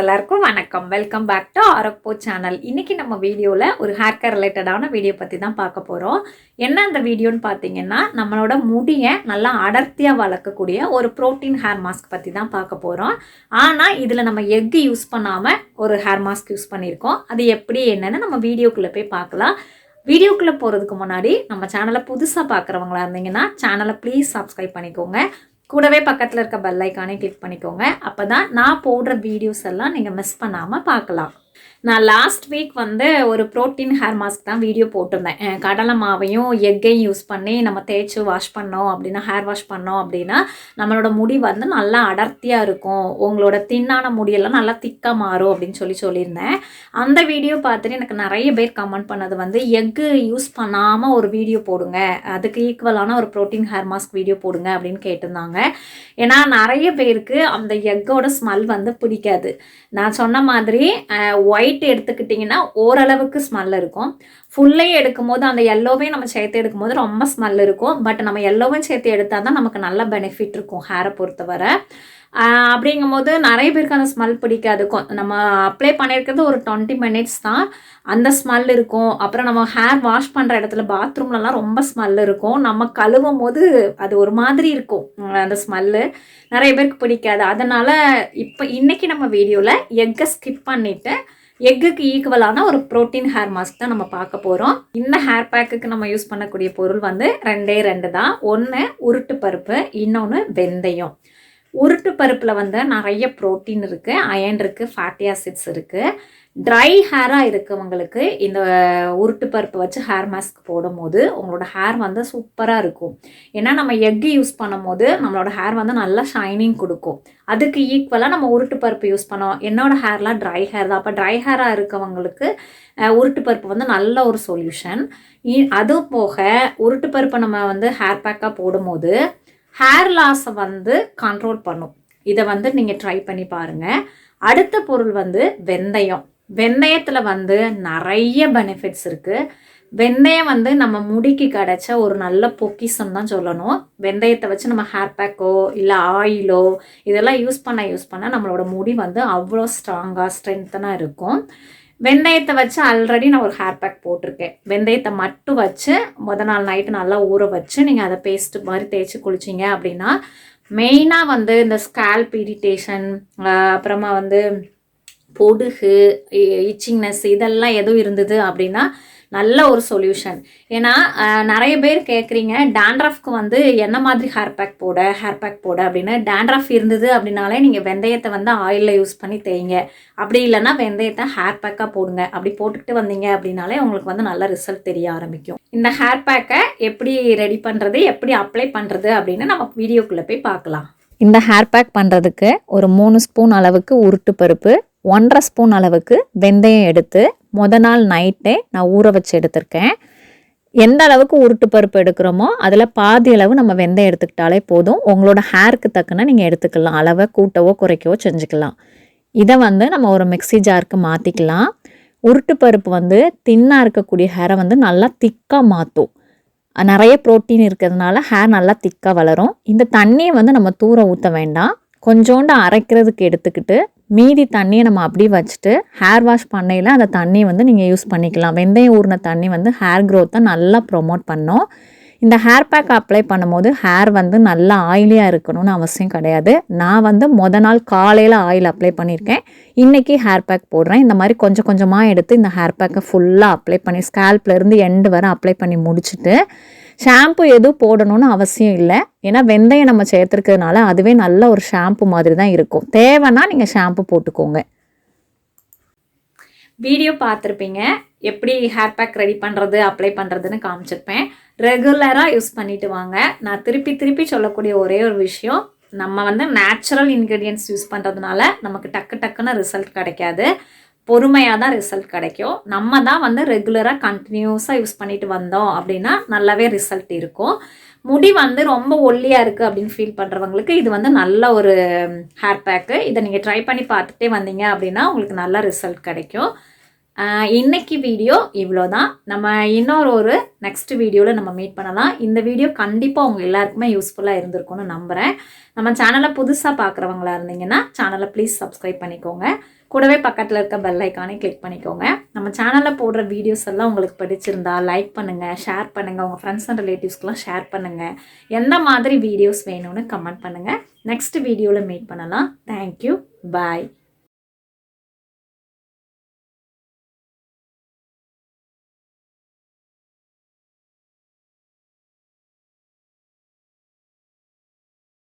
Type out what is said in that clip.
எல்லாருக்கும் வணக்கம். Welcome back to ஆரோக்போ சேனல். இன்னைக்கு நம்ம வீடியோவில் ஒரு ஹேர் கேர் ரிலேட்டடான வீடியோ பற்றி தான் பார்க்க போகிறோம். என்ன அந்த வீடியோன்னு பார்த்தீங்கன்னா, நம்மளோட முடியை நல்லா அடர்த்தியாக வளர்க்கக்கூடிய ஒரு ப்ரோட்டீன் ஹேர் மாஸ்க் பற்றி தான் பார்க்க போகிறோம். ஆனால் இதில் நம்ம எக் யூஸ் பண்ணாமல் ஒரு ஹேர் மாஸ்க் யூஸ் பண்ணியிருக்கோம். அது எப்படி என்னன்னு நம்ம வீடியோக்குள்ளே போய் பார்க்கலாம். வீடியோக்குள்ளே போகிறதுக்கு முன்னாடி நம்ம சேனலை புதுசாக பார்க்குறவங்களா இருந்தீங்கன்னா சேனலை ப்ளீஸ் சப்ஸ்கிரைப் பண்ணிக்கோங்க. கூடவே பக்கத்தில் இருக்க பெல் ஐக்கானே கிளிக் பண்ணிக்கோங்க. அப்போ தான் நான் போடுற வீடியோஸ் எல்லாம் நீங்கள் மிஸ் பண்ணாமல் பார்க்கலாம். நான் லாஸ்ட் வீக் ஒரு ப்ரோட்டீன் ஹேர் மாஸ்க் தான் வீடியோ போட்டிருந்தேன். கடலை மாவையும் எக்கையும் யூஸ் பண்ணி நம்ம தேய்ச்சி வாஷ் பண்ணோம் அப்படின்னா, ஹேர் வாஷ் பண்ணோம் அப்படின்னா நம்மளோட முடி நல்லா அடர்த்தியாக இருக்கும், உங்களோட தின்னான முடியெல்லாம் நல்லா திக்காக மாறும் அப்படின்னு சொல்லியிருந்தேன். அந்த வீடியோ பார்த்துட்டு எனக்கு நிறைய பேர் கமெண்ட் பண்ணது எக்கு யூஸ் பண்ணாமல் ஒரு வீடியோ போடுங்க, அதுக்கு ஈக்குவலான ஒரு ப்ரோட்டீன் ஹேர் மாஸ்க் வீடியோ போடுங்க அப்படின்னு கேட்டிருந்தாங்க. ஏன்னா நிறைய பேருக்கு அந்த எக்கோட ஸ்மெல் பிடிக்காது. நான் சொன்ன மாதிரி ஒயிட் எடுத்துக்கிட்டிங்கன்னா ஓரளவுக்கு ஸ்மெல் இருக்கும். ஃபுல்லே எடுக்கும் போது அந்த எல்லோவே நம்ம சேர்த்து எடுக்கும் போது ரொம்ப ஸ்மெல் இருக்கும். பட் நம்ம எல்லோவும் சேர்த்து எடுத்தால் தான் நமக்கு நல்ல பெனிஃபிட் இருக்கும் ஹேரை பொறுத்தவரை. அப்படிங்கும் போது நிறைய பேருக்கு அந்த ஸ்மெல் பிடிக்காது. நம்ம அப்ளை பண்ணியிருக்கிறது ஒரு 20 மினிட்ஸ் தான் அந்த ஸ்மெல் இருக்கும். அப்புறம் நம்ம ஹேர் வாஷ் பண்ணுற இடத்துல பாத்ரூம்லலாம் ரொம்ப ஸ்மெல் இருக்கும். நம்ம கழுவும் போது அது ஒரு மாதிரி இருக்கும் அந்த ஸ்மெல்லு. நிறைய பேருக்கு பிடிக்காது. அதனால் இன்னைக்கு நம்ம வீடியோவில் எக்கை ஸ்கிப் பண்ணிவிட்டு எக்குக்கு ஈக்குவலான ஒரு ப்ரோட்டீன் ஹேர் மாஸ்க் தான் நம்ம பார்க்க போகிறோம். இந்த ஹேர் பேக்குக்கு நம்ம யூஸ் பண்ணக்கூடிய பொருள் ரெண்டே தான். ஒன்று உருட்டு பருப்பு, இன்னொன்று வெந்தயம். உருட்டு பருப்பில் நிறைய ப்ரோட்டீன் இருக்குது, அயன் இருக்குது, ஃபேட்டி ஆசிட்ஸ் இருக்குது. ட்ரை ஹேராக இருக்கவங்களுக்கு இந்த உருட்டு பருப்பு வச்சு ஹேர் மாஸ்க் போடும்போது உங்களோட ஹேர் சூப்பராக இருக்கும். ஏன்னா நம்ம எக்கு யூஸ் பண்ணும் போது நம்மளோட ஹேர் நல்லா ஷைனிங் கொடுக்கும். அதுக்கு ஈக்குவலாக நம்ம உருட்டு பருப்பு யூஸ் பண்ணோம். என்னோடய ஹேர்லாம் ட்ரை ஹேர் தான். அப்போ ட்ரை ஹேராக இருக்கவங்களுக்கு உருட்டு பருப்பு நல்ல ஒரு சொல்யூஷன். அது போக உருட்டு பருப்பை நம்ம ஹேர் பேக்காக போடும்போது ஹேர் லாஸை கண்ட்ரோல் பண்ணும். இதை நீங்கள் ட்ரை பண்ணி பாருங்கள். அடுத்த பொருள் வெந்தயம். வெந்தயத்தில் நிறைய பெனிஃபிட்ஸ் இருக்குது. வெந்தயம் நம்ம முடிக்கு கிடைச்ச ஒரு நல்ல பொக்கிஷம் தான் சொல்லணும். வெந்தயத்தை வச்சு நம்ம ஹேர் பேக்கோ இல்லை ஆயிலோ இதெல்லாம் யூஸ் பண்ண நம்மளோட முடி அவ்வளோ ஸ்ட்ராங்காக ஸ்ட்ரென்த்தனாக இருக்கும். வெந்தயத்தை வச்சு ஆல்ரெடி நான் ஒரு ஹேர் பேக் போட்டிருக்கேன். வெந்தயத்தை மட்டும் வச்சு நாள் நைட்டு நல்லா ஊற வச்சு நீங்கள் அதை பேஸ்ட்டு மாதிரி தேய்ச்சி குளிச்சிங்க அப்படின்னா மெயினாக இந்த ஸ்கேல்ப் இரிட்டேஷன், அப்புறமா பொடுகு, இச்சிங்னஸ் இதெல்லாம் எதுவும் இருந்தது அப்படின்னா நல்ல ஒரு சொல்யூஷன். ஏன்னா நிறைய பேர் கேட்குறீங்க டேண்ட்ரஃப்க்கு என்ன மாதிரி ஹேர் பேக் போட அப்படின்னு. டேண்ட்ரஃப் இருந்தது அப்படின்னாலே நீங்கள் வெந்தயத்தை ஆயிலில் யூஸ் பண்ணி தேய்ங்க. அப்படி இல்லைன்னா வெந்தயத்தை ஹேர் பேக்காக போடுங்க. அப்படி போட்டுக்கிட்டு வந்தீங்க அப்படின்னாலே உங்களுக்கு நல்ல ரிசல்ட் தெரிய ஆரம்பிக்கும். இந்த ஹேர் பேக்கை எப்படி ரெடி பண்ணுறது, எப்படி அப்ளை பண்ணுறது அப்படின்னு நம்ம வீடியோக்குள்ளே போய் பார்க்கலாம். இந்த ஹேர் பேக் பண்ணுறதுக்கு ஒரு 3 ஸ்பூன் அளவுக்கு உருட்டு பருப்பு, 1.5 ஸ்பூன் அளவுக்கு வெந்தயம் எடுத்து நாள் நைட்டே நான் ஊற வச்சு எடுத்திருக்கேன். எந்த அளவுக்கு உருட்டு பருப்பு எடுக்கிறோமோ அதில் பாதி அளவு நம்ம வெந்தயம் எடுத்துக்கிட்டாலே போதும். உங்களோட ஹேருக்கு தக்கன நீங்கள் எடுத்துக்கலாம். அளவை கூட்டவோ குறைக்கவோ செஞ்சுக்கலாம். இதை நம்ம ஒரு மிக்ஸி ஜாருக்கு மாற்றிக்கலாம். உருட்டு பருப்பு தின்னாக இருக்கக்கூடிய ஹேரை நல்லா திக்காக மாற்றும். நிறைய ப்ரோட்டீன் இருக்கிறதுனால ஹேர் நல்லா திக்காக வளரும். இந்த தண்ணியை நம்ம தூர ஊற்ற வேண்டாம். கொஞ்சோண்டு அரைக்கிறதுக்கு எடுத்துக்கிட்டு மீதி தண்ணியை நம்ம அப்படியே வச்சுட்டு ஹேர் வாஷ் பண்ணையில் அந்த தண்ணியை நீங்கள் யூஸ் பண்ணிக்கலாம். வெந்தயம் ஊறின தண்ணி ஹேர் க்ரோத்தை நல்லா ப்ரொமோட் பண்ணும். இந்த ஹேர் பேக் அப்ளை பண்ணும்போது ஹேர் நல்லா ஆயிலியாக இருக்கணும்னு அவசியம் கிடையாது. நான் நாள் காலையில் ஆயில் அப்ளை பண்ணியிருக்கேன். இன்றைக்கி ஹேர் பேக் போடுறேன். இந்த மாதிரி கொஞ்சம் கொஞ்சமாக எடுத்து இந்த ஹேர் பேக்கை ஃபுல்லாக அப்ளை பண்ணி ஸ்கேல்ப்லேருந்து எண்டு வரை அப்ளை பண்ணி முடிச்சுட்டு ஷாம்பு எதுவும் போடணும்னு அவசியம் இல்லை. ஏன்னா வெந்தயம் நம்ம சேர்த்துருக்கிறதுனால அதுவே நல்ல ஒரு ஷாம்பு மாதிரி தான் இருக்கும். தேவைன்னா நீங்கள் ஷாம்பு போட்டுக்கோங்க. வீடியோ பார்த்துருப்பீங்க, எப்படி ஹேர் பேக் ரெடி பண்ணுறது அப்ளை பண்ணுறதுன்னு காமிச்சிருப்பேன். ரெகுலராக யூஸ் பண்ணிட்டு வாங்க. நான் திருப்பி சொல்லக்கூடிய ஒரே ஒரு விஷயம், நம்ம நேச்சுரல் இன்க்ரீடியன்ட்ஸ் யூஸ் பண்ணுறதுனால நமக்கு டக்குன்னு ரிசல்ட் கிடைக்காது. பொறுமையாக தான் ரிசல்ட் கிடைக்கும். நம்ம தான் ரெகுலராக கண்டினியூஸாக யூஸ் பண்ணிட்டு வந்தோம் அப்படின்னா நல்லாவே ரிசல்ட் இருக்கும். முடி ரொம்ப ஒல்லியாக இருக்குது அப்படின்னு ஃபீல் பண்ணுறவங்களுக்கு இது நல்ல ஒரு ஹேர் பேக்கு. இதை நீங்கள் ட்ரை பண்ணி பார்த்துட்டே வந்தீங்க அப்படின்னா உங்களுக்கு நல்ல ரிசல்ட் கிடைக்கும். இன்னைக்கு வீடியோ இவ்வளோதான். நம்ம இன்னொரு நெக்ஸ்ட் வீடியோவில் நம்ம மீட் பண்ணலாம். இந்த வீடியோ கண்டிப்பாக உங்கள் எல்லாருக்குமே யூஸ்ஃபுல்லாக இருந்திருக்கும்னு நம்புகிறேன். நம்ம சேனலை புதுசாக பார்க்குறவங்களா இருந்தீங்கன்னா சேனலை ப்ளீஸ் சப்ஸ்கிரைப் பண்ணிக்கோங்க. கூடவே பக்கத்தில் இருக்க பெல் ஐக்கானே கிளிக் பண்ணிக்கோங்க. நம்ம சேனலில் போடுற வீடியோஸ் எல்லாம் உங்களுக்கு பிடிச்சிருந்தா லைக் பண்ணுங்கள், ஷேர் பண்ணுங்கள், உங்கள் ஃப்ரெண்ட்ஸ் அண்ட் ரிலேட்டிவ்ஸ்க்கெலாம் ஷேர் பண்ணுங்கள். எந்த மாதிரி வீடியோஸ் வேணும்னு கமெண்ட் பண்ணுங்கள். நெக்ஸ்ட் வீடியோவில் மீட் பண்ணலாம். தேங்க்யூ. பாய்.